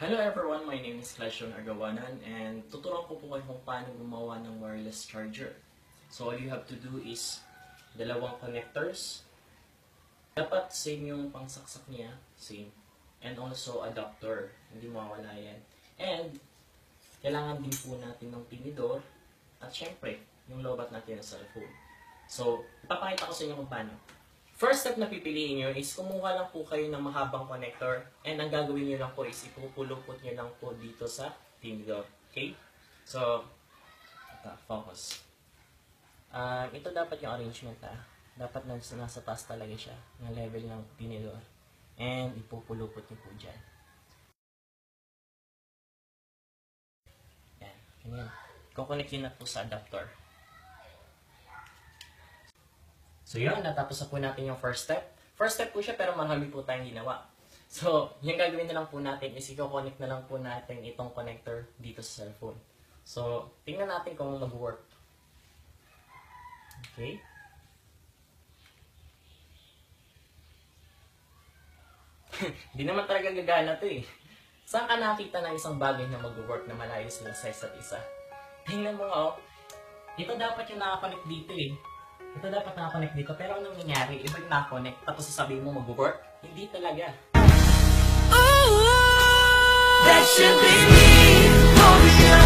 Hello everyone, my name is Clasyon Agawanan and tuturuan ko po kayo kung paano gumawa ng wireless charger. So all you have to do is dalawang connectors. Dapat same yung pangsaksak niya, same. And also adapter, hindi mawawala yan. And kailangan din po natin ng tinidor at syempre yung lobat natin ng cellphone. So ipapakita ko sa inyo kung paano. First step na pipiliin nyo is kumuha lang po kayo ng mahabang connector and ang gagawin nyo lang po is ipupulupot nyo lang po dito sa tinidor. Okay? So, focus. Ito dapat yung arrangement Dapat nasa taas talaga siya ng level ng tinidor. And ipupulupot nyo po dyan. Yan. Ganyan. Kukonect nyo na po sa adapter. So yun, natapos na po natin yung first step. First step po siya pero marami po tayong ginawa. So, yung gagawin na lang po natin is i-connect na lang po natin itong connector dito sa cellphone. So, tingnan natin kung mag-work. Okay. Hindi naman talaga gagana to eh. Saan ka nakita ng isang bagay na mag-work na malayo sila sa isa't isa? Tingnan mo nga oh. Ito dapat yung nakakonect dito eh. Ito dapat nakakonect dito, pero anong nangyari? Iba yung nakakonect, tapos sasabihin mo mag-work? Hindi talaga. That should be me.